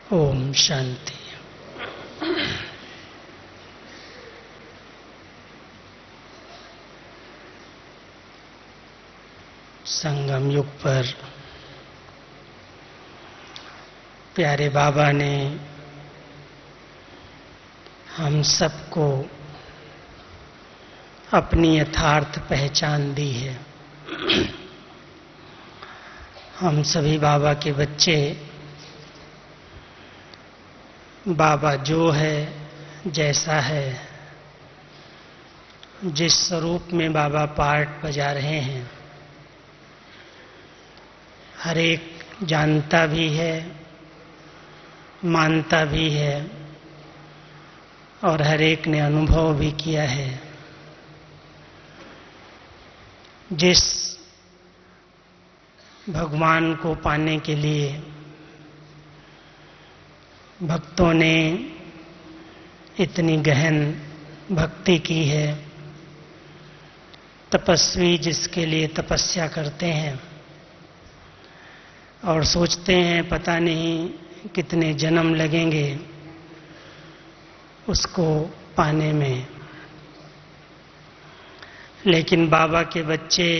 ओम शांति। संगम युग पर प्यारे बाबा ने हम सबको अपनी यथार्थ पहचान दी है। हम सभी बाबा के बच्चे, बाबा जो है, जैसा है, जिस स्वरूप में बाबा पार्ट बजा रहे हैं, हर एक जानता भी है, मानता भी है और हर एक ने अनुभव भी किया है। जिस भगवान को पाने के लिए भक्तों ने इतनी गहन भक्ति की है, तपस्वी जिसके लिए तपस्या करते हैं और सोचते हैं पता नहीं कितने जन्म लगेंगे उसको पाने में, लेकिन बाबा के बच्चे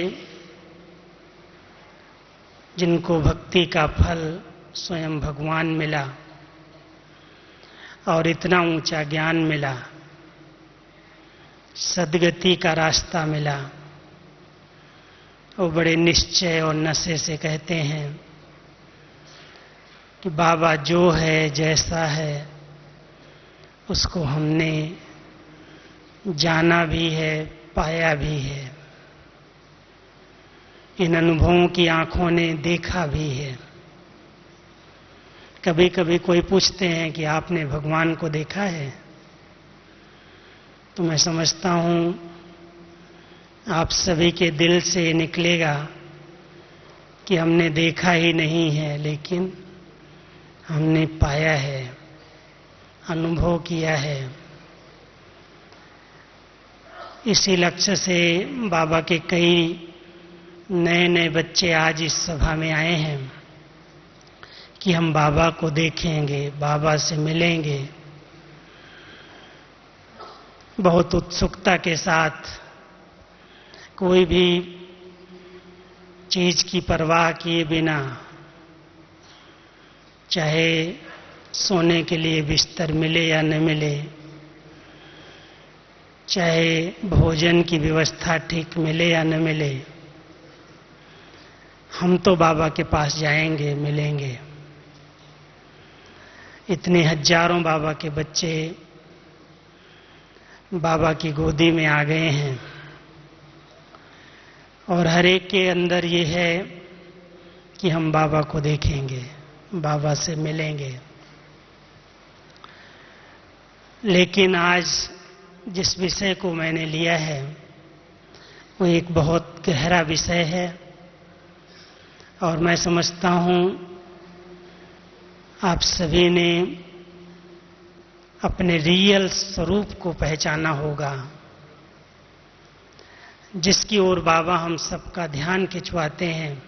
जिनको भक्ति का फल स्वयं भगवान मिला और इतना ऊंचा ज्ञान मिला, सद्गति का रास्ता मिला, वो बड़े निश्चय और नशे से कहते हैं कि बाबा जो है, जैसा है, उसको हमने जाना भी है, पाया भी है, इन अनुभवों की आंखों ने देखा भी है। कभी कभी कोई पूछते हैं कि आपने भगवान को देखा है, तो मैं समझता हूं आप सभी के दिल से निकलेगा कि हमने देखा ही नहीं है, लेकिन हमने पाया है, अनुभव किया है। इसी लक्ष्य से बाबा के कई नए नए बच्चे आज इस सभा में आए हैं कि हम बाबा को देखेंगे, बाबा से मिलेंगे। बहुत उत्सुकता के साथ, कोई भी चीज की परवाह किए बिना, चाहे सोने के लिए बिस्तर मिले या न मिले, चाहे भोजन की व्यवस्था ठीक मिले या न मिले, हम तो बाबा के पास जाएंगे, मिलेंगे। इतने हजारों बाबा के बच्चे बाबा की गोदी में आ गए हैं और हर एक के अंदर ये है कि हम बाबा को देखेंगे, बाबा से मिलेंगे। लेकिन आज जिस विषय को मैंने लिया है वो एक बहुत गहरा विषय है और मैं समझता हूं आप सभी ने अपने रियल स्वरूप को पहचाना होगा, जिसकी ओर बाबा हम सबका ध्यान खिंचवाते हैं।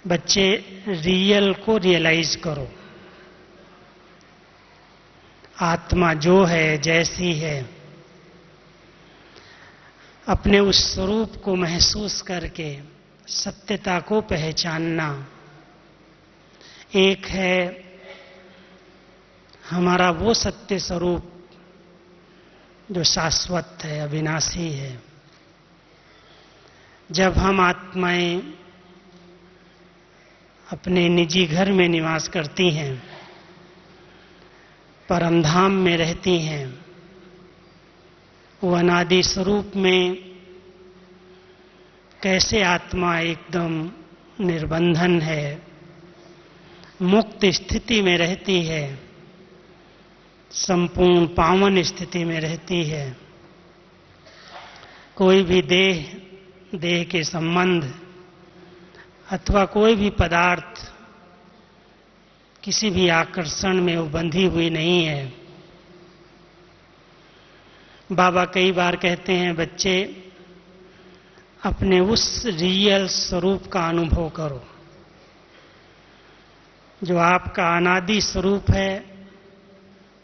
बच्चे, रियल को रियलाइज करो। आत्मा जो है, जैसी है, अपने उस स्वरूप को महसूस करके सत्यता को पहचानना। एक है हमारा वो सत्य स्वरूप जो शाश्वत है, अविनाशी है। जब हम आत्माएं अपने निजी घर में निवास करती हैं, परमधाम में रहती हैं, वो अनादि स्वरूप में कैसे आत्मा एकदम निर्बंधन है, मुक्त स्थिति में रहती है, संपूर्ण पावन स्थिति में रहती है। कोई भी देह के संबंध अथवा कोई भी पदार्थ, किसी भी आकर्षण में वो बंधी हुई नहीं है। बाबा कई बार कहते हैं, बच्चे अपने उस रियल स्वरूप का अनुभव करो। जो आपका अनादि स्वरूप है,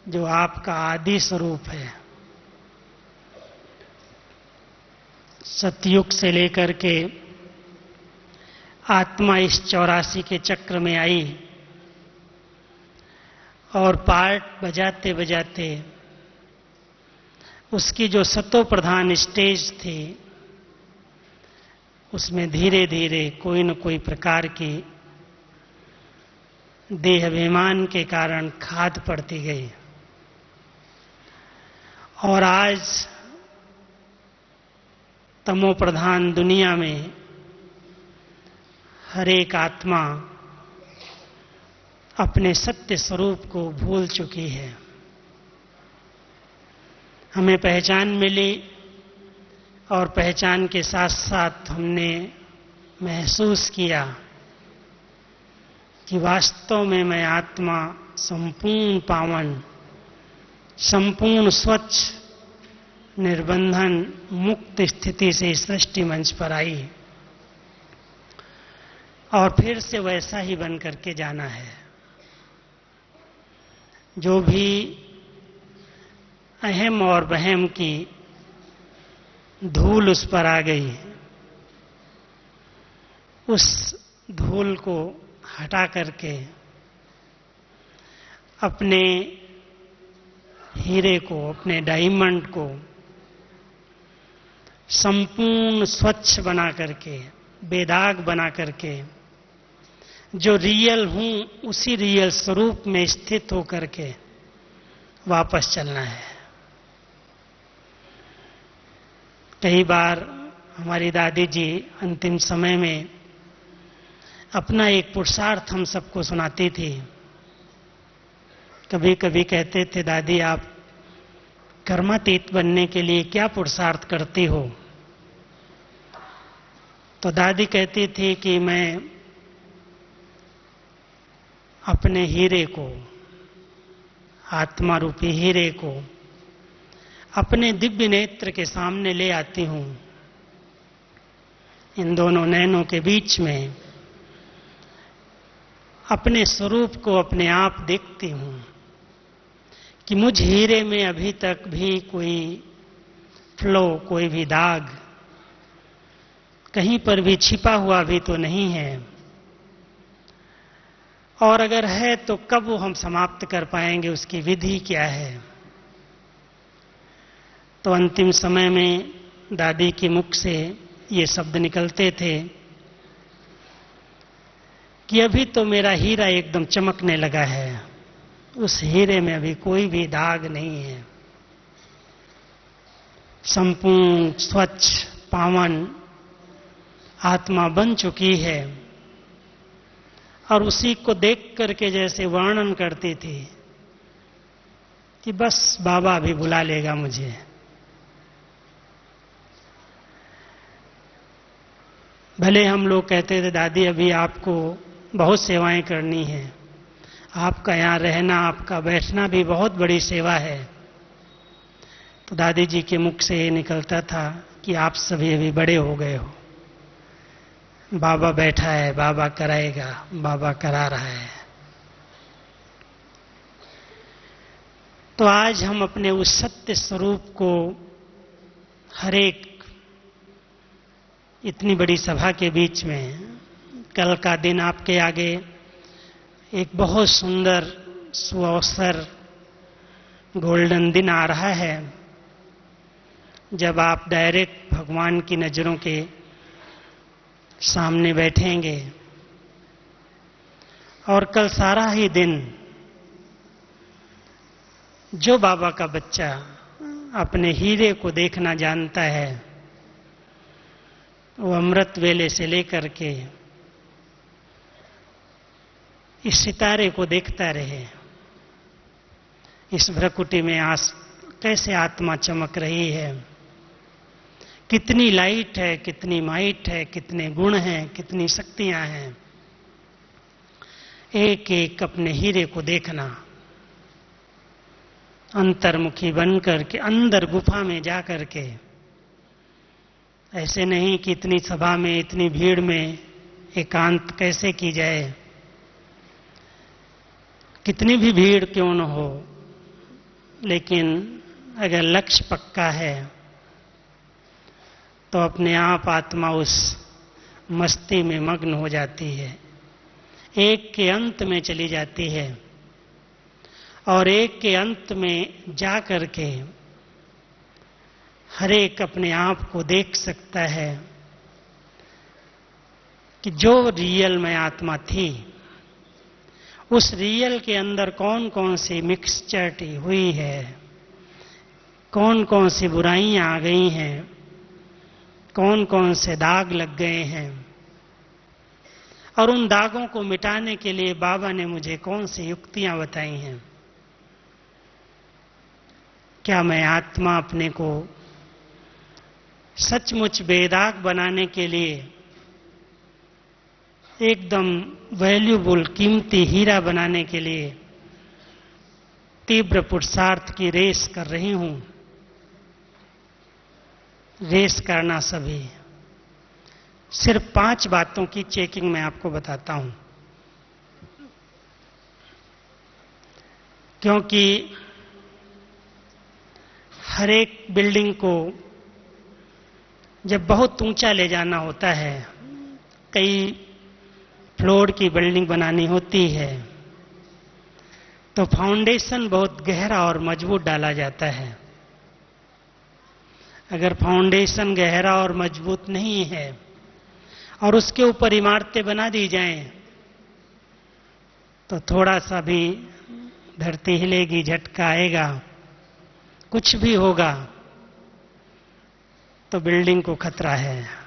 जो आपका आदि स्वरूप है। सतयुग से लेकर के आत्मा इस 84 के चक्र में आई और पार्ट बजाते बजाते उसकी जो सतो प्रधान स्टेज थी उसमें धीरे धीरे कोई न कोई प्रकार की देह अभिमान के कारण खाद पड़ती गई। और आज तमो प्रधान दुनिया में हर एक आत्मा अपने सत्य स्वरूप को भूल चुकी है। हमें पहचान मिली और पहचान के साथ साथ हमने महसूस किया कि वास्तव में मैं आत्मा संपूर्ण पावन, संपूर्ण स्वच्छ, निर्बंधन मुक्त स्थिति से सृष्टि मंच पर आई और फिर से वैसा ही बन करके जाना है। जो भी अहम और वहम की धूल उस पर आ गई, उस धूल को हटा करके अपने हीरे को, अपने डायमंड को संपूर्ण स्वच्छ बना करके, बेदाग बना करके, जो रियल हूं उसी रियल स्वरूप में स्थित होकर के वापस चलना है। कई बार हमारी दादी जी अंतिम समय में अपना एक पुरुषार्थ हम सबको सुनाती थी। कभी कभी कहते थे, दादी आप कर्मातीत बनने के लिए क्या पुरुषार्थ करती हो? तो दादी कहती थी कि मैं अपने हीरे को, आत्मा रूपी हीरे को अपने दिव्य नेत्र के सामने ले आती हूं। इन दोनों नैनों के बीच में अपने स्वरूप को अपने आप देखती हूं कि मुझ हीरे में अभी तक भी कोई फ्लो, कोई भी दाग कहीं पर भी छिपा हुआ भी तो नहीं है, और अगर है तो कब वो हम समाप्त कर पाएंगे, उसकी विधि क्या है। तो अंतिम समय में दादी के मुख से ये शब्द निकलते थे कि अभी तो मेरा हीरा एकदम चमकने लगा है, उस हीरे में अभी कोई भी दाग नहीं है, संपूर्ण स्वच्छ पावन आत्मा बन चुकी है। और उसी को देख करके जैसे वर्णन करती थी कि बस बाबा भी बुला लेगा मुझे। भले हम लोग कहते थे, दादी अभी आपको बहुत सेवाएं करनी है, आपका यहाँ रहना, आपका बैठना भी बहुत बड़ी सेवा है। तो दादी जी के मुख से ये निकलता था कि आप सभी अभी बड़े हो गए हो, बाबा बैठा है, बाबा कराएगा, बाबा करा रहा है। तो आज हम अपने उस सत्य स्वरूप को हर एक इतनी बड़ी सभा के बीच में, कल का दिन आपके आगे एक बहुत सुंदर सुअवसर गोल्डन दिन आ रहा है, जब आप डायरेक्ट भगवान की नजरों के सामने बैठेंगे। और कल सारा ही दिन जो बाबा का बच्चा अपने हीरे को देखना जानता है, वो अमृत वेले से लेकर के इस सितारे को देखता रहे, इस भ्रकुटी में कैसे आत्मा चमक रही है, कितनी लाइट है, कितनी माइट है, कितने गुण हैं, कितनी शक्तियां हैं। एक एक अपने हीरे को देखना, अंतर्मुखी बनकर के अंदर गुफा में जा करके, ऐसे नहीं कि इतनी सभा में, इतनी भीड़ में एकांत कैसे की जाए। कितनी भी भीड़ क्यों न हो, लेकिन अगर लक्ष्य पक्का है तो अपने आप आत्मा उस मस्ती में मग्न हो जाती है, एक के अंत में चली जाती है और एक के अंत में जा करके हर एक अपने आप को देख सकता है कि जो रियल में आत्मा थी, उस रियल के अंदर कौन कौन सी मिक्सचरिटी हुई है, कौन कौन सी बुराइयां आ गई हैं, कौन कौन से दाग लग गए हैं, और उन दागों को मिटाने के लिए बाबा ने मुझे कौन सी युक्तियां बताई हैं। क्या मैं आत्मा अपने को सचमुच बेदाग बनाने के लिए एकदम वैल्यूबल कीमती हीरा बनाने के लिए तीव्र पुरुषार्थ की रेस कर रही हूं। रेस करना सभी, सिर्फ 5 बातों की चेकिंग मैं आपको बताता हूं, क्योंकि हर एक बिल्डिंग को जब बहुत ऊंचा ले जाना होता है, कई फ्लोर की बिल्डिंग बनानी होती है, तो फाउंडेशन बहुत गहरा और मजबूत डाला जाता है। अगर फाउंडेशन गहरा और मजबूत नहीं है और उसके ऊपर इमारतें बना दी जाएं, तो थोड़ा सा भी धरती हिलेगी, झटका आएगा, कुछ भी होगा तो बिल्डिंग को खतरा है।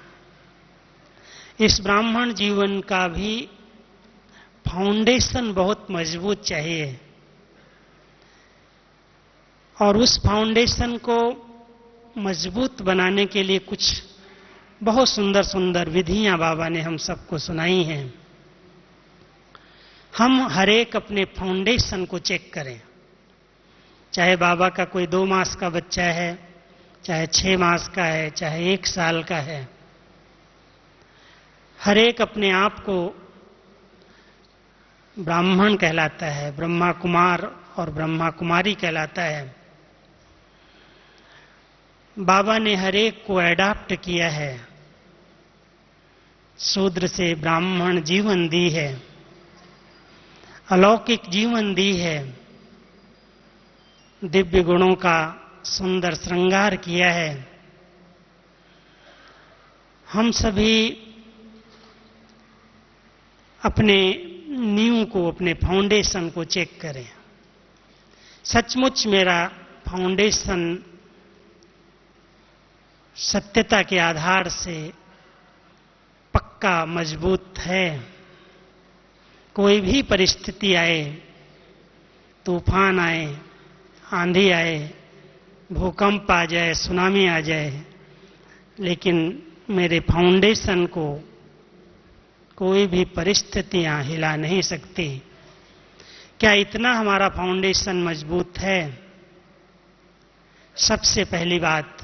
इस ब्राह्मण जीवन का भी फाउंडेशन बहुत मजबूत चाहिए, और उस फाउंडेशन को मजबूत बनाने के लिए कुछ बहुत सुंदर सुंदर विधियां बाबा ने हम सबको सुनाई हैं। हम हर एक अपने फाउंडेशन को चेक करें, चाहे बाबा का कोई 2 मास का बच्चा है, चाहे 6 मास का है, चाहे 1 साल का है, हर एक अपने आप को ब्राह्मण कहलाता है, ब्रह्मा कुमार और ब्रह्मा कुमारी कहलाता है। बाबा ने हर एक को एडाप्ट किया है, शूद्र से ब्राह्मण जीवन दी है, अलौकिक जीवन दी है, दिव्य गुणों का सुंदर श्रृंगार किया है। हम सभी अपने नींव को, अपने फाउंडेशन को चेक करें। सचमुच मेरा फाउंडेशन सत्यता के आधार से पक्का मजबूत है। कोई भी परिस्थिति आए, तूफान आए, आंधी आए, भूकंप आ जाए, सुनामी आ जाए, लेकिन मेरे फाउंडेशन को कोई भी परिस्थितियां हिला नहीं सकती। क्या इतना हमारा फाउंडेशन मजबूत है? सबसे पहली बात,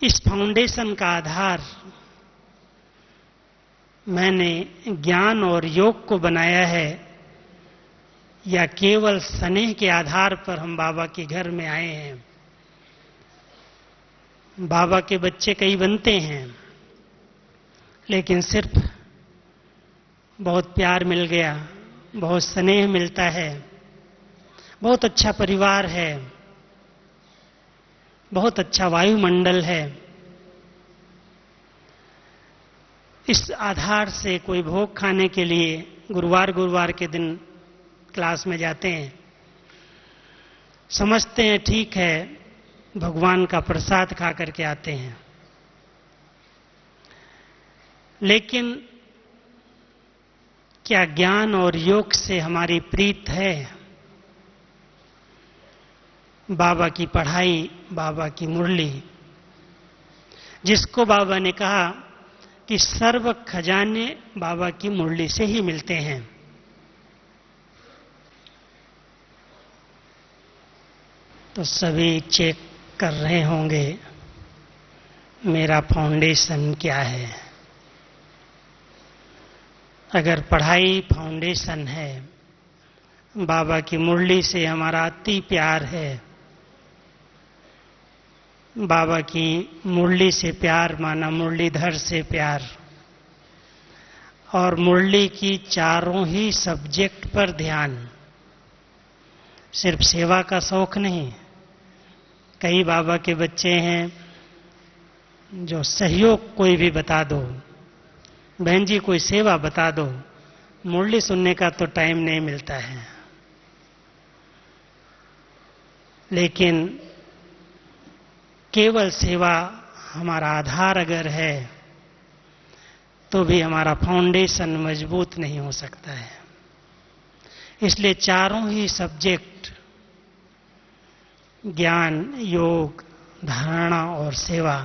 इस फाउंडेशन का आधार मैंने ज्ञान और योग को बनाया है, या केवल स्नेह के आधार पर हम बाबा के घर में आए हैं? बाबा के बच्चे कई बनते हैं, लेकिन सिर्फ बहुत प्यार मिल गया, बहुत स्नेह मिलता है, बहुत अच्छा परिवार है, बहुत अच्छा वायुमंडल है, इस आधार से कोई भोग खाने के लिए गुरुवार के दिन क्लास में जाते हैं, समझते हैं ठीक है भगवान का प्रसाद खा करके आते हैं, लेकिन क्या ज्ञान और योग से हमारी प्रीत है? बाबा की पढ़ाई, बाबा की मुरली, जिसको बाबा ने कहा कि सर्व खजाने बाबा की मुरली से ही मिलते हैं। तो सभी चेक कर रहे होंगे मेरा फाउंडेशन क्या है। अगर पढ़ाई फाउंडेशन है, बाबा की मुरली से हमारा अति प्यार है, बाबा की मुरली से प्यार माना मुरलीधर से प्यार, और मुरली की चारों ही सब्जेक्ट पर ध्यान, सिर्फ सेवा का शौक नहीं। कई बाबा के बच्चे हैं जो सहयोग कोई भी बता दो, बहन जी कोई सेवा बता दो, मुरली सुनने का तो टाइम नहीं मिलता है। लेकिन केवल सेवा हमारा आधार अगर है तो भी हमारा फाउंडेशन मजबूत नहीं हो सकता है। इसलिए चारों ही सब्जेक्ट, ज्ञान, योग, धारणा और सेवा,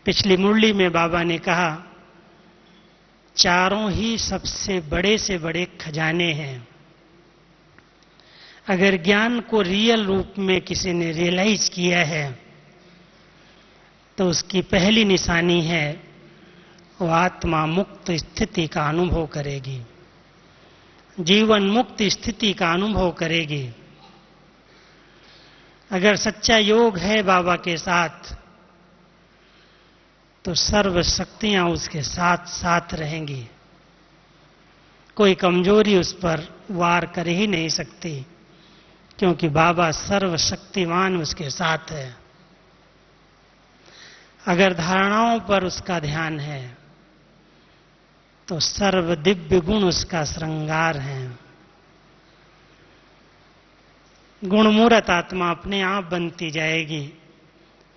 पिछली मुरली में बाबा ने कहा चारों ही सबसे बड़े से बड़े खजाने हैं। अगर ज्ञान को रियल रूप में किसी ने रियलाइज किया है तो उसकी पहली निशानी है वो आत्मा मुक्त स्थिति का अनुभव करेगी, जीवन मुक्त स्थिति का अनुभव करेगी। अगर सच्चा योग है बाबा के साथ तो सर्व शक्तियां उसके साथ साथ रहेंगी, कोई कमजोरी उस पर वार कर ही नहीं सकती, क्योंकि बाबा सर्वशक्तिमान उसके साथ है। अगर धारणाओं पर उसका ध्यान है तो सर्व दिव्य गुण उसका श्रृंगार है। गुणमूर्त आत्मा अपने आप बनती जाएगी,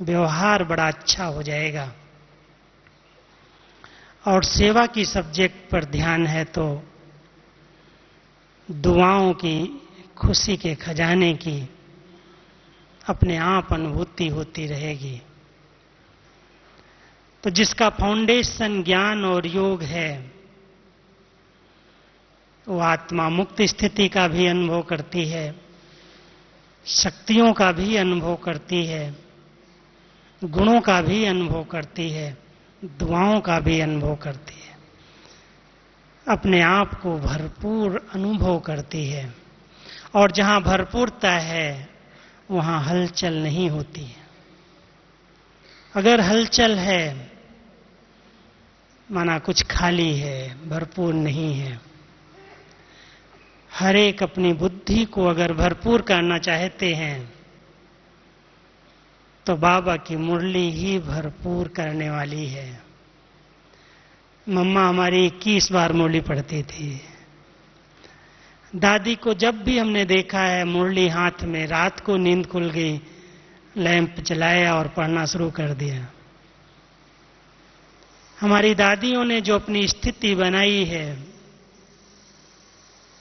व्यवहार बड़ा अच्छा हो जाएगा। और सेवा की सब्जेक्ट पर ध्यान है तो दुआओं की, खुशी के खजाने की अपने आप अनुभूति होती रहेगी। तो जिसका फाउंडेशन ज्ञान और योग है वो आत्मा मुक्त स्थिति का भी अनुभव करती है, शक्तियों का भी अनुभव करती है, गुणों का भी अनुभव करती है, दुआओं का भी अनुभव करती है, अपने आप को भरपूर अनुभव करती है। और जहां भरपूरता है वहां हलचल नहीं होती है। अगर हलचल है माना कुछ खाली है, भरपूर नहीं है। हर एक अपनी बुद्धि को अगर भरपूर करना चाहते हैं तो बाबा की मुरली ही भरपूर करने वाली है। मम्मा हमारी 21 बार मुरली पढ़ती थी। दादी को जब भी हमने देखा है मुरली हाथ में, रात को नींद खुल गई, लैंप जलाया और पढ़ना शुरू कर दिया। हमारी दादियों ने जो अपनी स्थिति बनाई है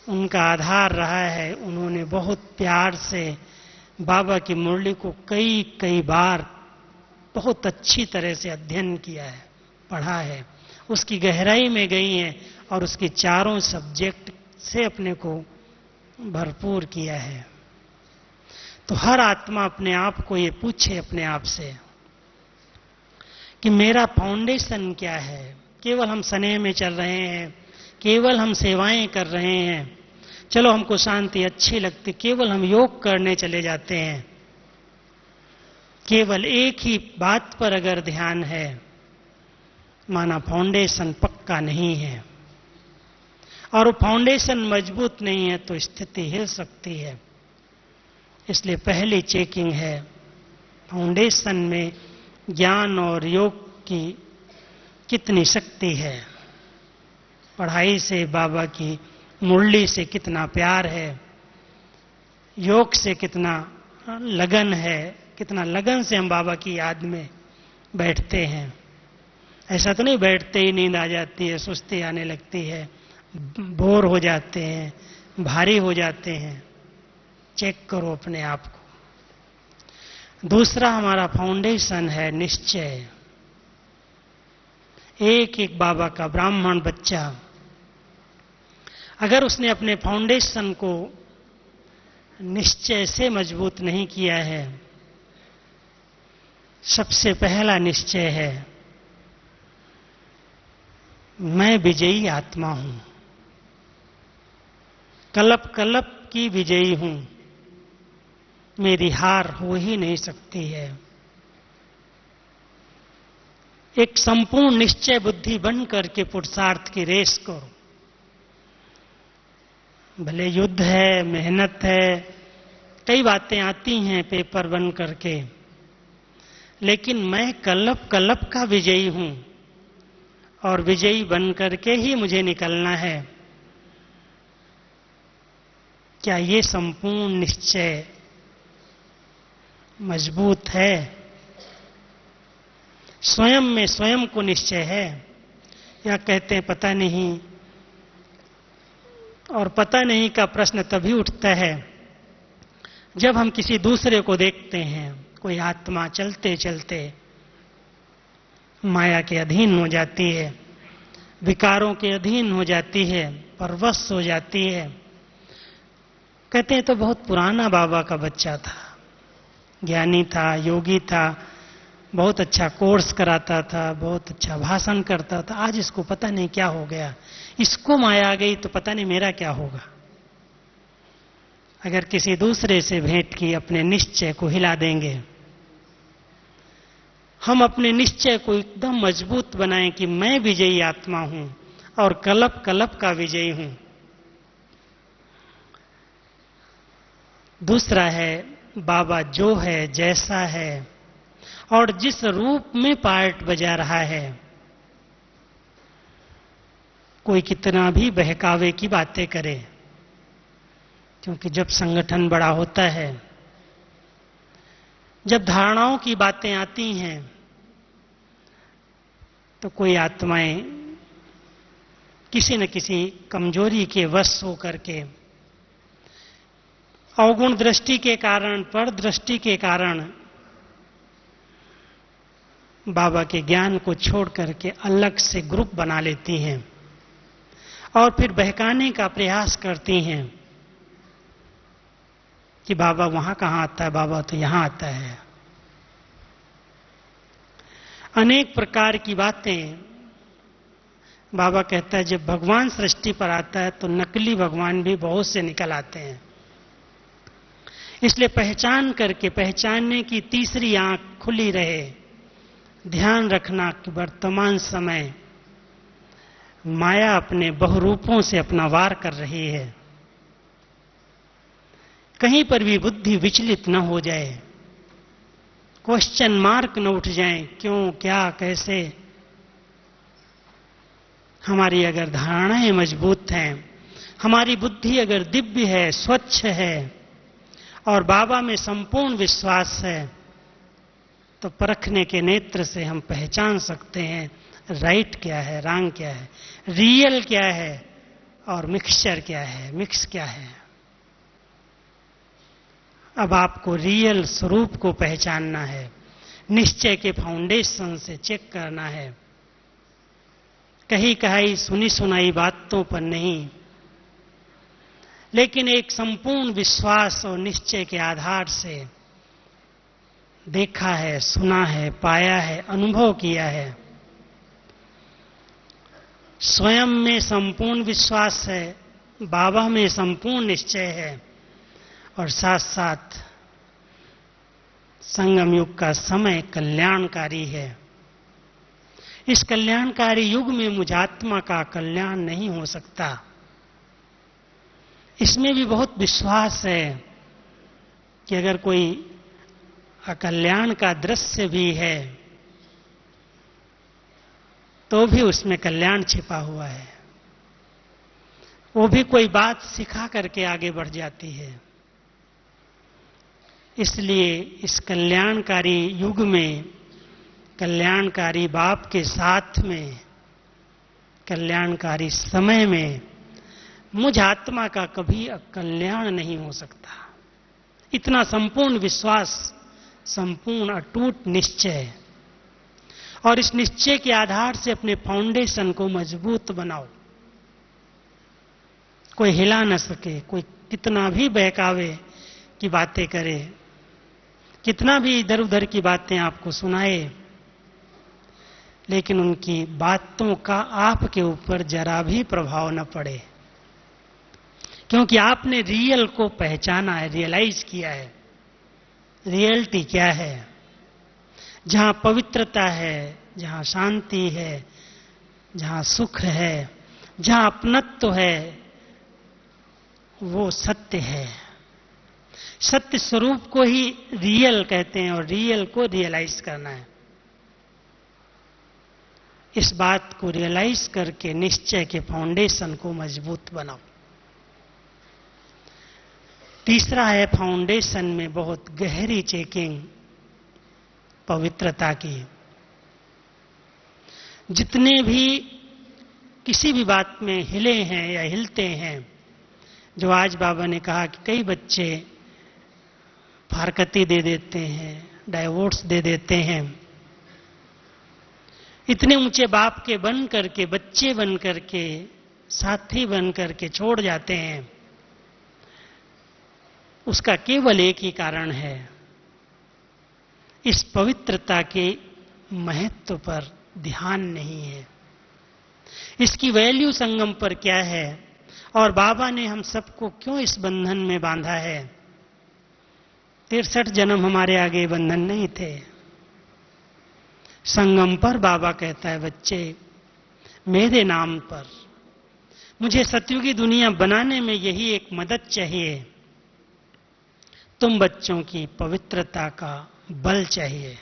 उनका आधार रहा है, उन्होंने बहुत प्यार से बाबा की मुरली को कई कई बार बहुत अच्छी तरह से अध्ययन किया है, पढ़ा है, उसकी गहराई में गई हैं और उसकी चारों सब्जेक्ट से अपने को भरपूर किया है। तो हर आत्मा अपने आप को ये पूछे अपने आप से कि मेरा फाउंडेशन क्या है। केवल हम स्नेह में चल रहे हैं, केवल हम सेवाएं कर रहे हैं, चलो हमको शांति अच्छी लगती, केवल हम योग करने चले जाते हैं, केवल एक ही बात पर अगर ध्यान है माना फाउंडेशन पक्का नहीं है। और वो फाउंडेशन मजबूत नहीं है तो स्थिति हिल सकती है। इसलिए पहली चेकिंग है फाउंडेशन में ज्ञान और योग की कितनी शक्ति है, पढ़ाई से, बाबा की मुरली से कितना प्यार है, योग से कितना लगन है, कितना लगन से हम बाबा की याद में बैठते हैं। ऐसा तो नहीं बैठते ही नींद आ जाती है, सुस्ती आने लगती है, बोर हो जाते हैं, भारी हो जाते हैं। चेक करो अपने आप को। दूसरा हमारा फाउंडेशन है निश्चय। एक एक बाबा का ब्राह्मण बच्चा अगर उसने अपने फाउंडेशन को निश्चय से मजबूत नहीं किया है, सबसे पहला निश्चय है मैं विजयी आत्मा हूं, कल्प कल्प की विजयी हूं, मेरी हार हो ही नहीं सकती है। एक संपूर्ण निश्चय बुद्धि बन करके पुरुषार्थ की रेस करो। भले युद्ध है, मेहनत है, कई बातें आती हैं पेपर बन करके, लेकिन मैं कल्प कल्प का विजयी हूं और विजयी बन करके ही मुझे निकलना है। क्या ये संपूर्ण निश्चय मजबूत है? स्वयं में स्वयं को निश्चय है, या कहते हैं पता नहीं? और पता नहीं का प्रश्न तभी उठता है जब हम किसी दूसरे को देखते हैं। कोई आत्मा चलते चलते माया के अधीन हो जाती है, विकारों के अधीन हो जाती है, परवश हो जाती है। कहते हैं तो बहुत पुराना बाबा का बच्चा था, ज्ञानी था, योगी था, बहुत अच्छा कोर्स कराता था, बहुत अच्छा भाषण करता था। आज इसको पता नहीं क्या हो गया, इसको माया आ गई तो पता नहीं मेरा क्या होगा। अगर किसी दूसरे से भेंट की अपने निश्चय को हिला देंगे। हम अपने निश्चय को एकदम मजबूत बनाएं कि मैं विजयी आत्मा हूं और कल्प कल्प का विजयी हूं। दूसरा है, बाबा जो है, जैसा है और जिस रूप में पार्ट बजा रहा है, कोई कितना भी बहकावे की बातें करे, क्योंकि जब संगठन बड़ा होता है, जब धारणाओं की बातें आती हैं, तो कोई आत्माएं किसी न किसी कमजोरी के वश होकर के, अवगुण दृष्टि के कारण, पर दृष्टि के कारण बाबा के ज्ञान को छोड़ करके अलग से ग्रुप बना लेती हैं और फिर बहकाने का प्रयास करती हैं कि बाबा वहां कहां आता है, बाबा तो यहां आता है। अनेक प्रकार की बातें। बाबा कहता है जब भगवान सृष्टि पर आता है तो नकली भगवान भी बहुत से निकल आते हैं। इसलिए पहचान करके, पहचानने की तीसरी आंख खुली रहे। ध्यान रखना कि वर्तमान समय माया अपने बहुरूपों से अपना वार कर रही है। कहीं पर भी बुद्धि विचलित न हो जाए, क्वेश्चन मार्क न उठ जाए, क्यों, क्या, कैसे। हमारी अगर धारणाएं मजबूत हैं, हमारी बुद्धि अगर दिव्य है, स्वच्छ है और बाबा में संपूर्ण विश्वास है, तो परखने के नेत्र से हम पहचान सकते हैं राइट क्या है, रॉन्ग क्या है, रियल क्या है और मिक्सचर क्या है, मिक्स क्या है। अब आपको रियल स्वरूप को पहचानना है, निश्चय के फाउंडेशन से चेक करना है। कही कहाई सुनी सुनाई बातों पर नहीं, लेकिन एक संपूर्ण विश्वास और निश्चय के आधार से देखा है, सुना है, पाया है, अनुभव किया है। स्वयं में संपूर्ण विश्वास है, बाबा में संपूर्ण निश्चय है और साथ साथ संगम युग का समय कल्याणकारी है। इस कल्याणकारी युग में मुझात्मा का कल्याण नहीं हो सकता। इसमें भी बहुत विश्वास है कि अगर कोई अकल्याण का दृश्य भी है तो भी उसमें कल्याण छिपा हुआ है। वो भी कोई बात सिखा करके आगे बढ़ जाती है। इसलिए इस कल्याणकारी युग में, कल्याणकारी बाप के साथ में, कल्याणकारी समय में मुझ आत्मा का कभी अकल्याण नहीं हो सकता। इतना संपूर्ण विश्वास, संपूर्ण अटूट निश्चय, और इस निश्चय के आधार से अपने फाउंडेशन को मजबूत बनाओ। कोई हिला न सके, कोई कितना भी बहकावे की बातें करे, कितना भी इधर उधर की बातें आपको सुनाए, लेकिन उनकी बातों का आपके ऊपर जरा भी प्रभाव न पड़े, क्योंकि आपने रियल को पहचाना है, रियलाइज किया है। रियलिटी क्या है? जहां पवित्रता है, जहां शांति है, जहां सुख है, जहां अपनत्व है, वो सत्य है। सत्य स्वरूप को ही रियल कहते हैं और रियल को रियलाइज करना है। इस बात को रियलाइज करके निश्चय के फाउंडेशन को मजबूत बनाओ। तीसरा है फाउंडेशन में बहुत गहरी चेकिंग पवित्रता की। जितने भी किसी भी बात में हिले हैं या हिलते हैं, जो आज बाबा ने कहा कि कई बच्चे फारकती दे देते हैं, डाइवोर्स दे देते हैं, इतने ऊंचे बाप के बन करके, बच्चे बन करके, साथी बन करके छोड़ जाते हैं, उसका केवल एक ही कारण है, इस पवित्रता के महत्व पर ध्यान नहीं है। इसकी वैल्यू संगम पर क्या है और बाबा ने हम सबको क्यों इस बंधन में बांधा है। 63 जन्म हमारे आगे बंधन नहीं थे। संगम पर बाबा कहता है, बच्चे मेरे नाम पर, मुझे सतयुगी दुनिया बनाने में यही एक मदद चाहिए, तुम बच्चों की पवित्रता का बल चाहिए।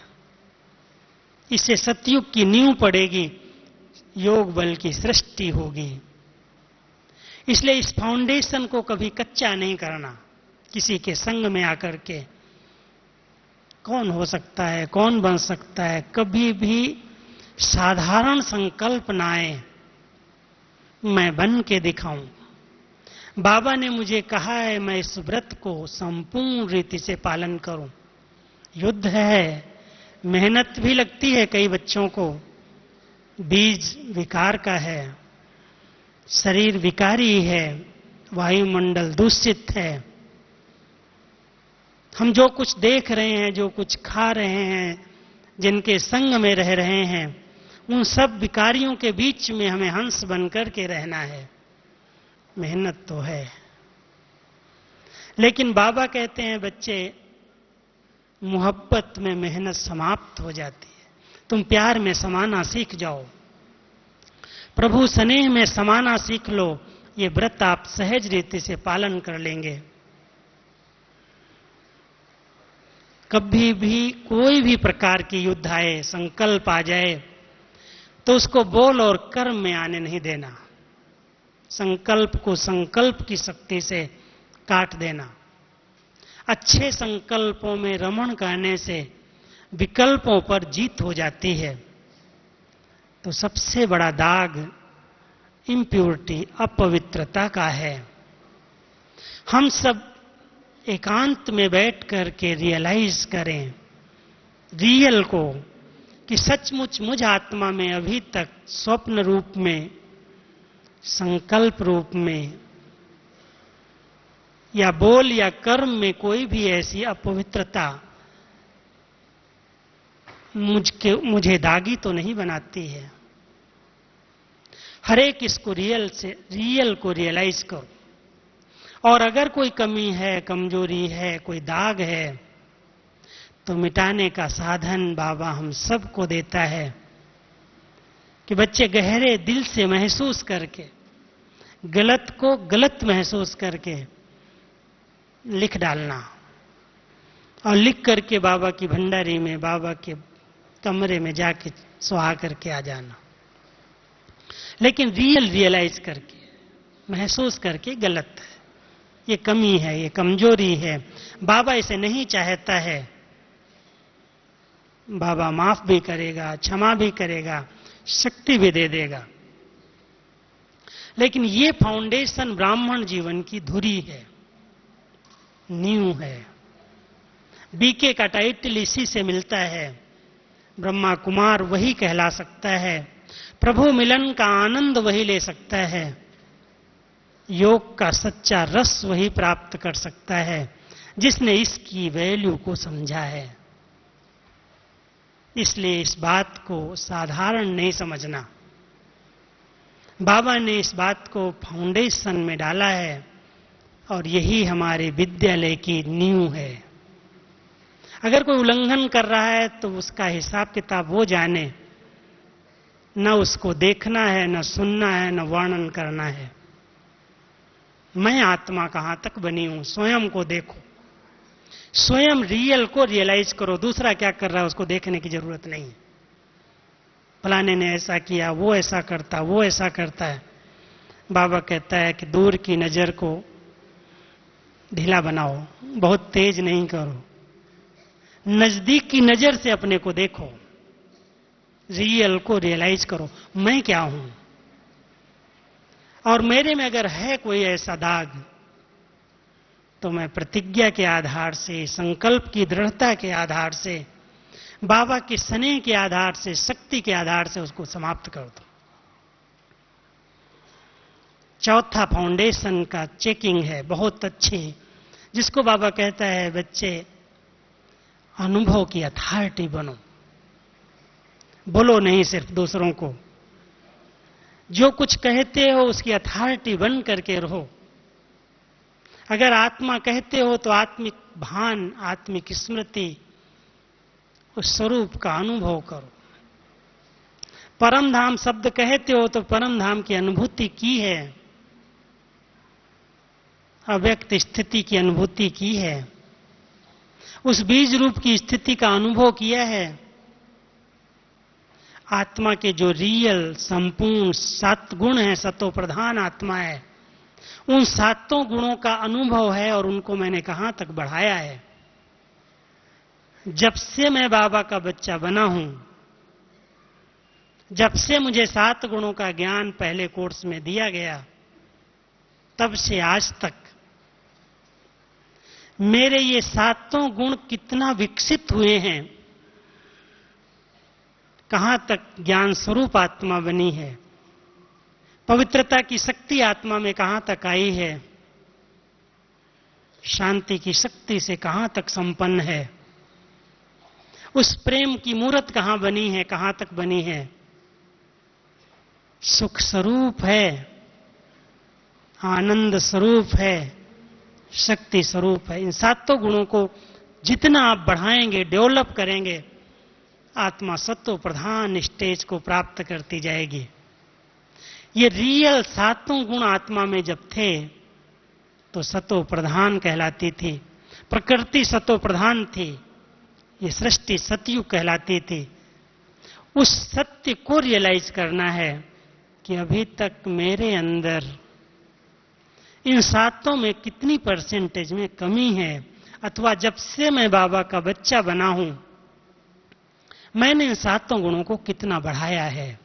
इससे सतयुग की नींव पड़ेगी, योग बल की सृष्टि होगी। इसलिए इस फाउंडेशन को कभी कच्चा नहीं करना। किसी के संग में आकर के कौन हो सकता है, कौन बन सकता है, कभी भी साधारण संकल्प ना आए मैं बन के दिखाऊं। बाबा ने मुझे कहा है मैं इस व्रत को संपूर्ण रीति से पालन करूं। युद्ध है, मेहनत भी लगती है, कई बच्चों को बीज विकार का है, शरीर विकारी है, वायुमंडल दूषित है, हम जो कुछ देख रहे हैं, जो कुछ खा रहे हैं, जिनके संग में रह रहे हैं, उन सब विकारियों के बीच में हमें हंस बनकर के रहना है। मेहनत तो है, लेकिन बाबा कहते हैं बच्चे मोहब्बत में मेहनत समाप्त हो जाती है, तुम प्यार में समाना सीख जाओ, प्रभु स्नेह में समाना सीख लो, ये व्रत आप सहज रीति से पालन कर लेंगे। कभी भी कोई भी प्रकार की युद्ध आए, संकल्प आ जाए, तो उसको बोल और कर्म में आने नहीं देना। संकल्प को संकल्प की शक्ति से काट देना। अच्छे संकल्पों में रमण करने से विकल्पों पर जीत हो जाती है। तो सबसे बड़ा दाग इम्प्योरिटी, अपवित्रता का है। हम सब एकांत में बैठ करके रियलाइज करें रियल को, कि सचमुच मुझ आत्मा में अभी तक स्वप्न रूप में, संकल्प रूप में या बोल या कर्म में कोई भी ऐसी अपवित्रता मुझे दागी तो नहीं बनाती है। हर एक इसको रियल को रियलाइज करो, और अगर कोई कमी है, कमजोरी है, कोई दाग है, तो मिटाने का साधन बाबा हम सबको देता है कि बच्चे गहरे दिल से महसूस करके, गलत को गलत महसूस करके लिख डालना, और लिख करके बाबा की भंडारी में, बाबा के कमरे में जाके सुहा करके आ जाना। लेकिन रियलाइज करके, महसूस करके गलत है, ये कमी है, ये कमजोरी है, बाबा इसे नहीं चाहता है। बाबा माफ भी करेगा, क्षमा भी करेगा, शक्ति भी दे देगा। लेकिन ये फाउंडेशन ब्राह्मण जीवन की धुरी है, नींव है। बीके का टाइटल इसी से मिलता है। ब्रह्मा कुमार वही कहला सकता है, प्रभु मिलन का आनंद वही ले सकता है, योग का सच्चा रस वही प्राप्त कर सकता है जिसने इसकी वैल्यू को समझा है। इसलिए इस बात को साधारण नहीं समझना। बाबा ने इस बात को फाउंडेशन में डाला है और यही हमारे विद्यालय की नींव है। अगर कोई उल्लंघन कर रहा है तो उसका हिसाब किताब वो जाने, न उसको देखना है, न सुनना है, न वर्णन करना है। मैं आत्मा कहां तक बनी हूं, स्वयं को देखो, स्वयं रियल को रियलाइज करो। दूसरा क्या कर रहा है उसको देखने की जरूरत नहीं। फलाने ने ऐसा किया, वो ऐसा करता, वो ऐसा करता है। बाबा कहता है कि दूर की नजर को ढीला बनाओ, बहुत तेज नहीं करो, नजदीक की नजर से अपने को देखो, रियल को रियलाइज करो, मैं क्या हूं और मेरे में अगर है कोई ऐसा दाग तो मैं प्रतिज्ञा के आधार से, संकल्प की दृढ़ता के आधार से, बाबा के स्नेह के आधार से, शक्ति के आधार से उसको समाप्त कर दो। चौथा फाउंडेशन का चेकिंग है, बहुत अच्छी, जिसको बाबा कहता है बच्चे अनुभव की अथॉरिटी बनो। बोलो नहीं सिर्फ दूसरों को, जो कुछ कहते हो उसकी अथॉरिटी बन करके रहो। अगर आत्मा कहते हो तो आत्मिक भान, आत्मिक स्मृति, उस स्वरूप का अनुभव करो। परम धाम शब्द कहते हो तो परम धाम की अनुभूति की है, अव्यक्त स्थिति की अनुभूति की है, उस बीज रूप की स्थिति का अनुभव किया है। आत्मा के जो रियल संपूर्ण 7 गुण हैं, सतो प्रधान आत्मा है, उन 7 गुणों का अनुभव है और उनको मैंने कहां तक बढ़ाया है। जब से मैं बाबा का बच्चा बना हूं, जब से मुझे 7 गुणों का ज्ञान पहले कोर्स में दिया गया, तब से आज तक मेरे ये 7 गुण कितना विकसित हुए हैं, कहां तक ज्ञान स्वरूप आत्मा बनी है, पवित्रता की शक्ति आत्मा में कहां तक आई है, शांति की शक्ति से कहां तक संपन्न है, उस प्रेम की मूर्त कहां बनी है, कहां तक बनी है, सुख स्वरूप है, आनंद स्वरूप है, शक्ति स्वरूप है। इन 7 गुणों को जितना आप बढ़ाएंगे, डेवलप करेंगे, आत्मा सत्व प्रधान स्टेज को प्राप्त करती जाएगी। ये रियल 7 गुण आत्मा में जब थे तो सत्व प्रधान कहलाती थी, प्रकृति सत्व प्रधान थी, ये सृष्टि सतयुग कहलाती थी। उस सत्य को रियलाइज करना है कि अभी तक मेरे अंदर इन 7 में कितनी परसेंटेज में कमी है, अथवा जब से मैं बाबा का बच्चा बना हूं मैंने इन 7 गुणों को कितना बढ़ाया है।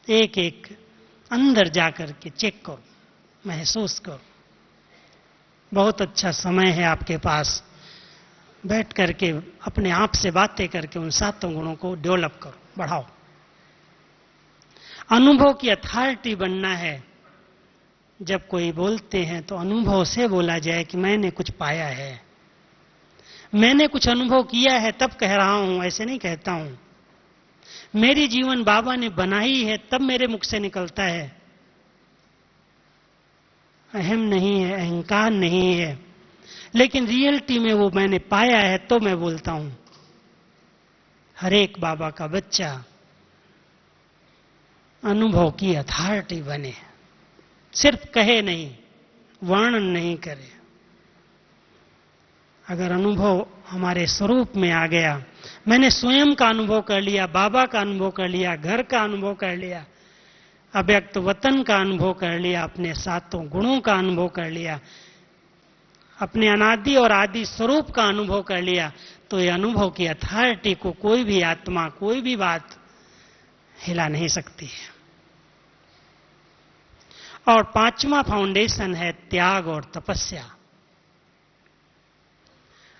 एक एक अंदर जाकर के चेक करो, महसूस करो। बहुत अच्छा समय है आपके पास, बैठ करके अपने आप से बातें करके उन 7 गुणों को डेवलप करो, बढ़ाओ। अनुभव की अथॉरिटी बनना है। जब कोई बोलते हैं तो अनुभव से बोला जाए कि मैंने कुछ पाया है, मैंने कुछ अनुभव किया है तब कह रहा हूं, ऐसे नहीं कहता हूं। मेरी जीवन बाबा ने बनाई है तब मेरे मुख से निकलता है। अहम नहीं है, अहंकार नहीं है, लेकिन रियलिटी में वो मैंने पाया है तो मैं बोलता हूं। हर एक बाबा का बच्चा अनुभव की अथॉरिटी बने, सिर्फ कहे नहीं, वर्णन नहीं करे। अगर अनुभव हमारे स्वरूप में आ गया, मैंने स्वयं का अनुभव कर लिया, बाबा का अनुभव कर लिया, घर का अनुभव कर लिया, अव्यक्त वतन का अनुभव कर लिया, अपने 7 गुणों का अनुभव कर लिया, अपने अनादि और आदि स्वरूप का अनुभव कर लिया, तो ये अनुभव की अथॉरिटी को कोई भी आत्मा, कोई भी बात हिला नहीं सकती है। और 5वां फाउंडेशन है त्याग और तपस्या।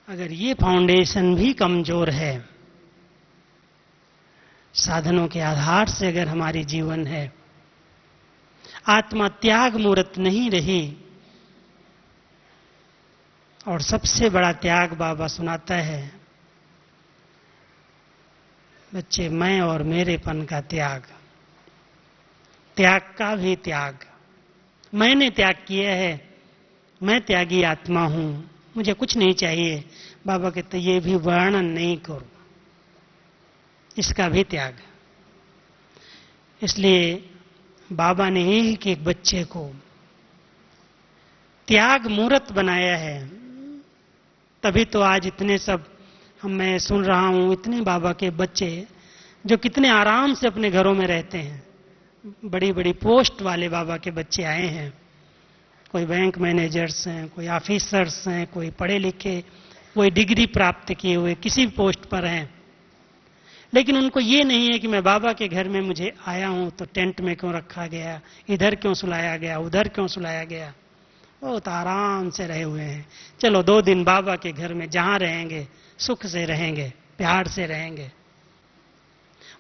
अगर ये फाउंडेशन भी कमजोर है, साधनों के आधार से अगर हमारी जीवन है, आत्मा त्याग मूर्त नहीं रही, और सबसे बड़ा त्याग बाबा सुनाता है बच्चे, मैं और मेरेपन का त्याग, त्याग का भी त्याग। मैंने त्याग किया है, मैं त्यागी आत्मा हूं, मुझे कुछ नहीं चाहिए। बाबा कहते ये भी वर्णन नहीं करो, इसका भी त्याग। इसलिए बाबा ने एक एक बच्चे को त्याग मूर्त बनाया है। तभी तो आज इतने सब मैं सुन रहा हूं, इतने बाबा के बच्चे जो कितने आराम से अपने घरों में रहते हैं। बड़ी बड़ी पोस्ट वाले बाबा के बच्चे आए हैं, कोई बैंक मैनेजर्स हैं, कोई ऑफिसर्स हैं, कोई पढ़े लिखे, कोई डिग्री प्राप्त किए हुए किसी पोस्ट पर हैं। लेकिन उनको ये नहीं है कि मैं बाबा के घर में मुझे आया हूं तो टेंट में क्यों रखा गया, इधर क्यों सुलाया गया, उधर क्यों सुलाया गया। बहुत आराम से रहे हुए हैं। चलो 2 दिन बाबा के घर में जहां रहेंगे सुख से रहेंगे, प्यार से रहेंगे,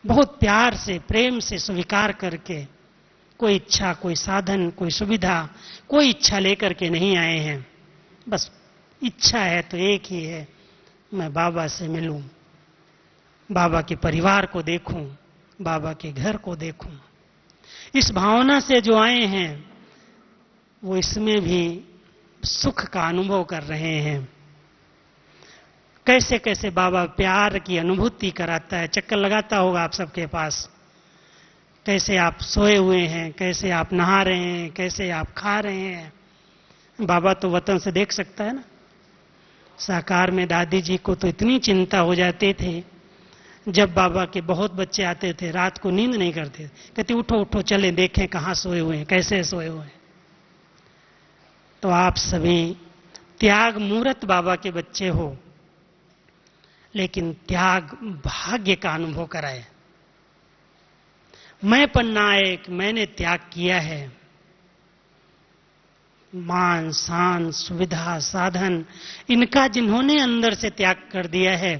बहुत प्यार से प्रेम से स्वीकार करके। कोई इच्छा, कोई साधन, कोई सुविधा, कोई इच्छा लेकर के नहीं आए हैं। बस इच्छा है तो एक ही है, मैं बाबा से मिलूं, बाबा के परिवार को देखूं, बाबा के घर को देखूं। इस भावना से जो आए हैं वो इसमें भी सुख का अनुभव कर रहे हैं। कैसे कैसे बाबा प्यार की अनुभूति कराता है, चक्कर लगाता होगा आप सबके पास। कैसे आप सोए हुए हैं, कैसे आप नहा रहे हैं, कैसे आप खा रहे हैं। बाबा तो वतन से देख सकता है ना। साकार में दादी जी को तो इतनी चिंता हो जाती थी, जब बाबा के बहुत बच्चे आते थे रात को नींद नहीं करते, कहते उठो उठो चले देखें कहां सोए हुए हैं, कैसे सोए हुए हैं। तो आप सभी त्याग मूर्त बाबा के बच्चे हो, लेकिन त्याग भाग्य का अनुभव कराए। मैं पन्ना एक मैंने त्याग किया है। मान शान सुविधा साधन इनका जिन्होंने अंदर से त्याग कर दिया है,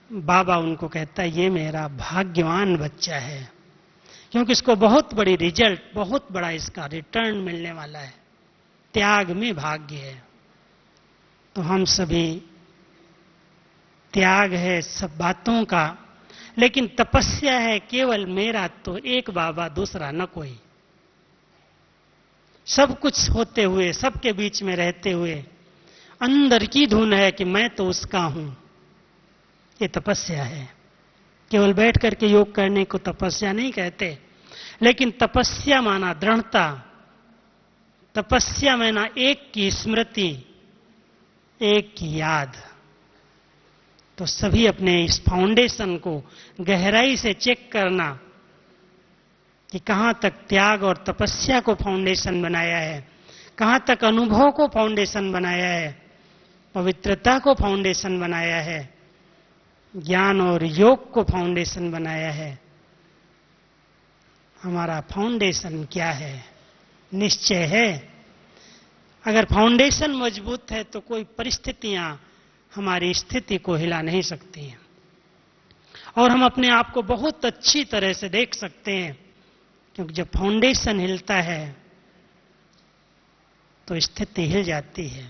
बाबा उनको कहता है ये मेरा भाग्यवान बच्चा है, क्योंकि इसको बहुत बड़ी रिजल्ट, बहुत बड़ा इसका रिटर्न मिलने वाला है। त्याग में भाग्य है। तो हम सभी त्याग है सब बातों का, लेकिन तपस्या है केवल मेरा तो एक बाबा दूसरा न कोई। सब कुछ होते हुए, सबके बीच में रहते हुए अंदर की धुन है कि मैं तो उसका हूं। ये तपस्या है। केवल बैठ करके योग करने को तपस्या नहीं कहते, लेकिन तपस्या माना दृढ़ता, तपस्या माना एक की स्मृति, एक की याद। तो सभी अपने इस फाउंडेशन को गहराई से चेक करना कि कहां तक त्याग और तपस्या को फाउंडेशन बनाया है, कहां तक अनुभव को फाउंडेशन बनाया है, पवित्रता को फाउंडेशन बनाया है, ज्ञान और योग को फाउंडेशन बनाया है। हमारा फाउंडेशन क्या है? निश्चय है। अगर फाउंडेशन मजबूत है तो कोई परिस्थितियां हमारी स्थिति को हिला नहीं सकती हैं, और हम अपने आप को बहुत अच्छी तरह से देख सकते हैं, क्योंकि जब फाउंडेशन हिलता है तो स्थिति हिल जाती है।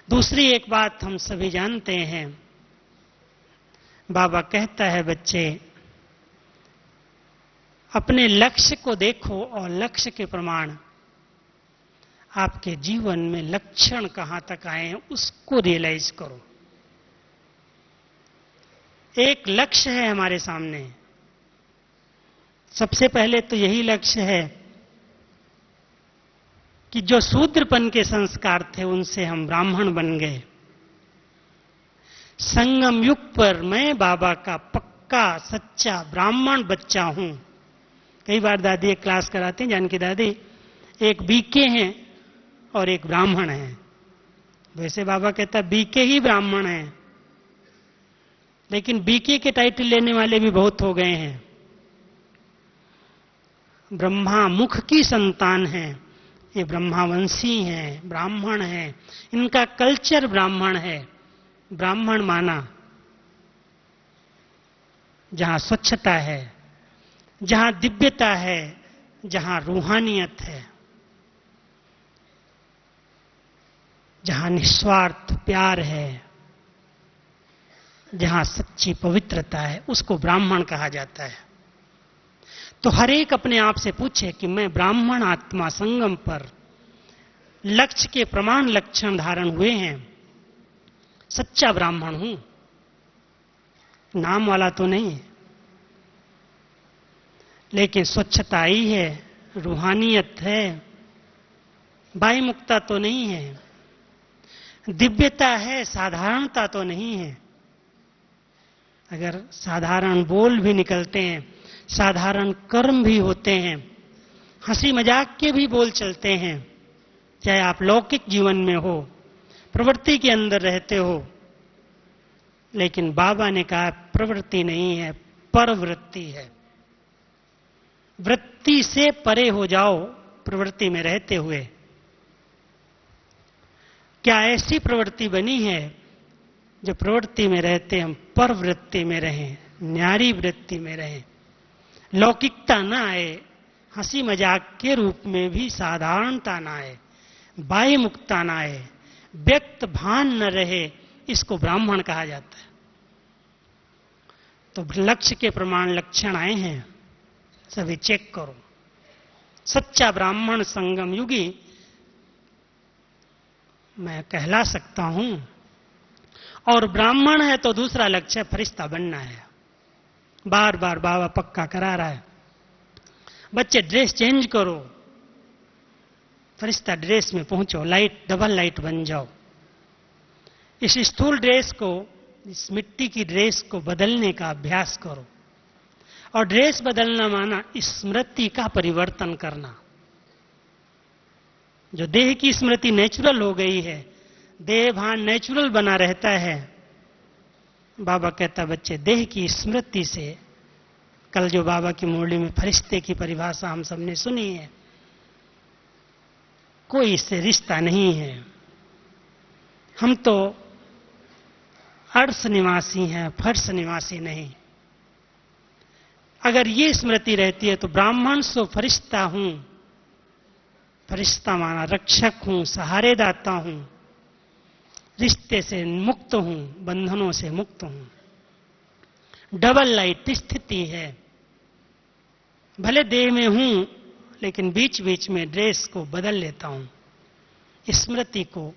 दूसरी एक बात हम सभी जानते हैं, बाबा कहता है बच्चे अपने लक्ष्य को देखो और लक्ष्य के प्रमाण आपके जीवन में लक्षण कहां तक आए हैं उसको रियलाइज करो। एक लक्ष्य है हमारे सामने। सबसे पहले तो यही लक्ष्य है कि जो शूद्रपन के संस्कार थे उनसे हम ब्राह्मण बन गए। संगम युग पर मैं बाबा का पक्का सच्चा ब्राह्मण बच्चा हूं। कई बार दादी एक क्लास कराती हैं, जानकी दादी, एक बीके हैं और एक ब्राह्मण है। वैसे बाबा कहता बीके ही ब्राह्मण है, लेकिन बीके के टाइटल लेने वाले भी बहुत हो गए हैं। ब्रह्मा मुख की संतान है, ये ब्रह्मावंशी हैं, ब्राह्मण हैं, इनका कल्चर ब्राह्मण है। ब्राह्मण माना जहां स्वच्छता है, जहां दिव्यता है, जहां रूहानियत है, जहां निस्वार्थ प्यार है, जहां सच्ची पवित्रता है, उसको ब्राह्मण कहा जाता है। तो हर एक अपने आप से पूछे कि मैं ब्राह्मण आत्मा संगम पर लक्ष्य के प्रमाण लक्षण धारण हुए हैं, सच्चा ब्राह्मण हूं, नाम वाला तो नहीं है, लेकिन स्वच्छता ही है, रूहानियत है, बाह्य मुक्ता तो नहीं है, दिव्यता है, साधारणता तो नहीं है। अगर साधारण बोल भी निकलते हैं, साधारण कर्म भी होते हैं, हंसी मजाक के भी बोल चलते हैं, चाहे आप लौकिक जीवन में हो, प्रवृत्ति के अंदर रहते हो, लेकिन बाबा ने कहा प्रवृत्ति नहीं है, परवृत्ति है। वृत्ति से परे हो जाओ प्रवृत्ति में रहते हुए। क्या ऐसी प्रवृत्ति बनी है जो प्रवृत्ति में रहते हम परवृत्ति में रहें, न्यारी वृत्ति में रहें, लौकिकता न आए, हंसी मजाक के रूप में भी साधारणता न आए, बाह्य मुक्ता न आए, व्यक्त भान न रहे, इसको ब्राह्मण कहा जाता है। तो लक्ष्य के प्रमाण लक्षण आए हैं, सभी चेक करो। सच्चा ब्राह्मण संगम युगी मैं कहला सकता हूं, और ब्राह्मण है तो दूसरा लक्ष्य फरिश्ता बनना है। बार बार बाबा पक्का करा रहा है, बच्चे ड्रेस चेंज करो, फरिश्ता ड्रेस में पहुंचो, लाइट डबल लाइट बन जाओ। इस स्थूल ड्रेस को, इस मिट्टी की ड्रेस को बदलने का अभ्यास करो। और ड्रेस बदलना माना स्मृति का परिवर्तन करना। जो देह की स्मृति नेचुरल हो गई है, देह भान नेचुरल बना रहता है, बाबा कहता बच्चे देह की स्मृति से, कल जो बाबा की मुरली में फरिश्ते की परिभाषा हम सबने सुनी है, कोई इससे रिश्ता नहीं है। हम तो अर्श निवासी हैं, फर्श निवासी नहीं। अगर ये स्मृति रहती है तो ब्राह्मण सो फरिश्ता हूं, फरिश्ता माना रक्षक हूं, सहारेदाता हूं, रिश्ते से मुक्त हूं, बंधनों से मुक्त हूं। डबल लाइट स्थिति है, भले देह में हूं लेकिन बीच बीच में ड्रेस को बदल लेता हूं। स्मृति को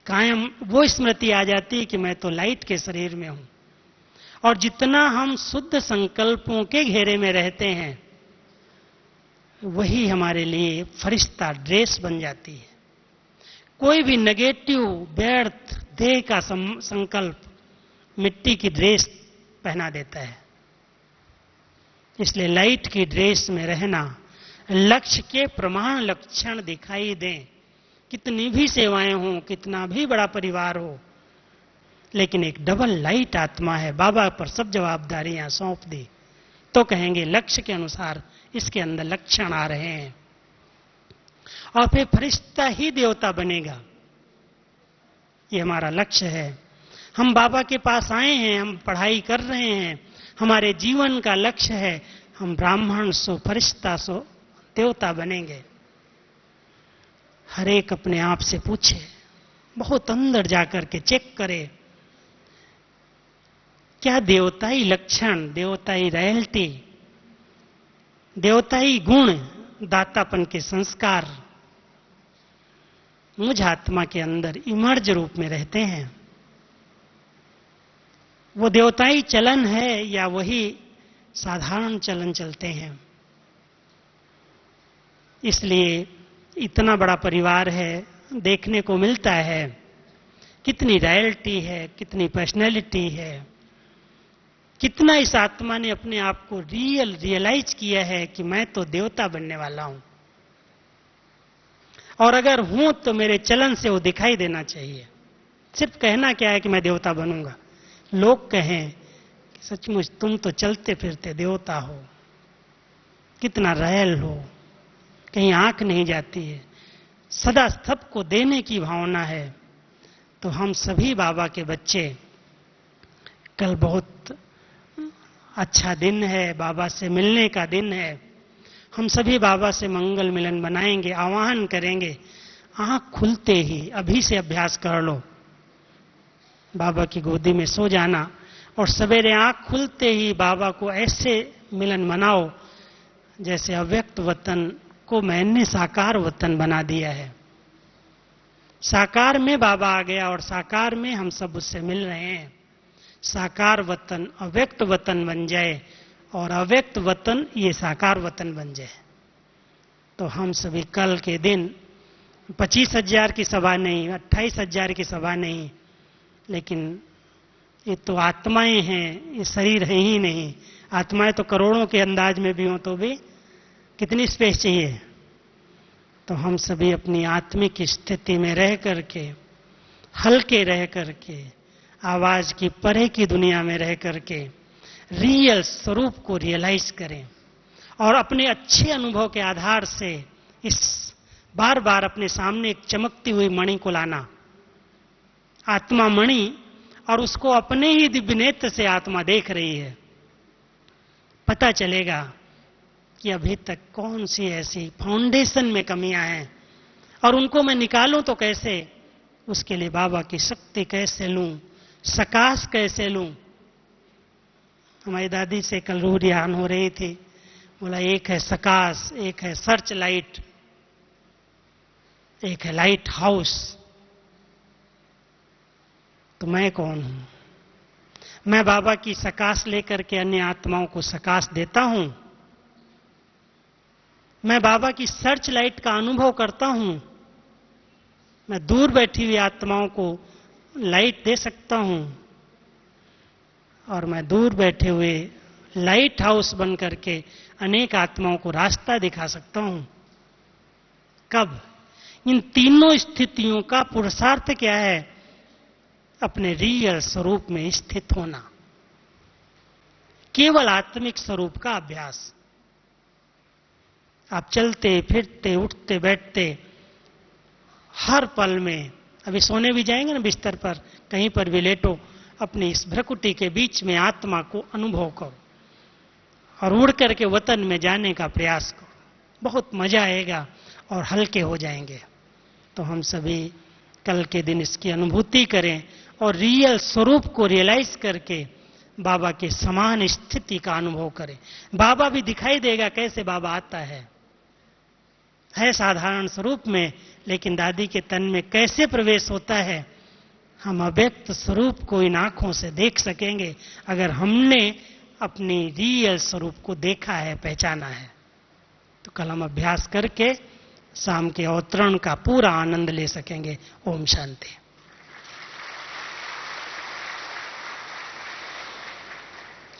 कायम, वो स्मृति आ जाती है कि मैं तो लाइट के शरीर में हूं। और जितना हम शुद्ध संकल्पों के घेरे में रहते हैं, वही हमारे लिए फरिश्ता ड्रेस बन जाती है। कोई भी नेगेटिव व्यर्थ देह का संकल्प मिट्टी की ड्रेस पहना देता है। इसलिए लाइट की ड्रेस में रहना, लक्ष्य के प्रमाण लक्षण दिखाई दें, कितनी भी सेवाएं हों, कितना भी बड़ा परिवार हो, लेकिन एक डबल लाइट आत्मा है, बाबा पर सब जवाबदारियां सौंप दी, तो कहेंगे लक्ष्य के अनुसार इसके अंदर लक्षण आ रहे हैं। और फिर फरिश्ता ही देवता बनेगा। ये हमारा लक्ष्य है। हम बाबा के पास आए हैं, हम पढ़ाई कर रहे हैं, हमारे जीवन का लक्ष्य है हम ब्राह्मण सो फरिश्ता सो देवता बनेंगे। हर एक अपने आप से पूछे, बहुत अंदर जाकर के चेक करे, क्या देवताई लक्षण, देवताई रॉयल्टी, देवताई गुण, दातापन के संस्कार मुझ आत्मा के अंदर इमर्ज रूप में रहते हैं? वो देवताई चलन है या वही साधारण चलन चलते हैं? इसलिए इतना बड़ा परिवार है, देखने को मिलता है कितनी रॉयल्टी है, कितनी पर्सनैलिटी है, कितना इस आत्मा ने अपने आप को रियलाइज किया है कि मैं तो देवता बनने वाला हूं। और अगर हूं तो मेरे चलन से वो दिखाई देना चाहिए। सिर्फ कहना क्या है कि मैं देवता बनूंगा, लोग कहें कि सचमुच तुम तो चलते फिरते देवता हो, कितना रॉयल हो, कहीं आंख नहीं जाती है, सदा सबको देने की भावना है। तो हम सभी बाबा के बच्चे, कल बहुत अच्छा दिन है, बाबा से मिलने का दिन है, हम सभी बाबा से मंगल मिलन बनाएंगे, आह्वान करेंगे। आंख खुलते ही अभी से अभ्यास कर लो, बाबा की गोदी में सो जाना, और सवेरे आंख खुलते ही बाबा को ऐसे मिलन मनाओ जैसे अव्यक्त वतन को मैंने साकार वतन बना दिया है। साकार में बाबा आ गया और साकार में हम सब उससे मिल रहे हैं। साकार वतन अव्यक्त वतन बन जाए और अव्यक्त वतन ये साकार वतन बन जाए तो हम सभी कल के दिन 25,000 की सभा नहीं, 28,000 की सभा नहीं, लेकिन ये तो आत्माएं हैं, ये शरीर है ही नहीं। आत्माएं तो करोड़ों के अंदाज में भी हो तो भी कितनी स्पेस चाहिए। तो हम सभी अपनी आत्मिक स्थिति में रह करके, हल्के रह करके, आवाज की परे की दुनिया में रह करके रियल स्वरूप को रियलाइज करें और अपने अच्छे अनुभव के आधार से इस बार बार अपने सामने एक चमकती हुई मणि को लाना, आत्मा मणि, और उसको अपने ही दिव्य नेत्र से आत्मा देख रही है। पता चलेगा कि अभी तक कौन सी ऐसी फाउंडेशन में कमियां हैं और उनको मैं निकालूं तो कैसे, उसके लिए बाबा की शक्ति कैसे लूं, सकाश कैसे लूं। हमारी दादी से कल रूह रिहान हो रही थी, बोला एक है सकाश, एक है सर्च लाइट, एक है लाइट हाउस। तो मैं कौन हूं? मैं बाबा की सकाश लेकर के अन्य आत्माओं को सकाश देता हूं। मैं बाबा की सर्च लाइट का अनुभव करता हूं। मैं दूर बैठी हुई आत्माओं को लाइट दे सकता हूं और मैं दूर बैठे हुए लाइट हाउस बन करके अनेक आत्माओं को रास्ता दिखा सकता हूं। कब? इन तीनों स्थितियों का पुरुषार्थ क्या है? अपने रियल स्वरूप में स्थित होना, केवल आत्मिक स्वरूप का अभ्यास। आप चलते फिरते उठते बैठते हर पल में, अभी सोने भी जाएंगे ना बिस्तर पर, कहीं पर भी लेटो, अपनी इस भ्रकुटी के बीच में आत्मा को अनुभव करो और उड़ करके वतन में जाने का प्रयास करो। बहुत मजा आएगा और हल्के हो जाएंगे। तो हम सभी कल के दिन इसकी अनुभूति करें और रियल स्वरूप को रियलाइज करके बाबा के समान स्थिति का अनुभव करें। बाबा भी दिखाई देगा कैसे बाबा आता है साधारण स्वरूप में, लेकिन दादी के तन में कैसे प्रवेश होता है हम अव्यक्त स्वरूप को इन आंखों से देख सकेंगे अगर हमने अपनी रियल स्वरूप को देखा है, पहचाना है। तो कल हम अभ्यास करके शाम के अवतरण का पूरा आनंद ले सकेंगे। ओम शांति।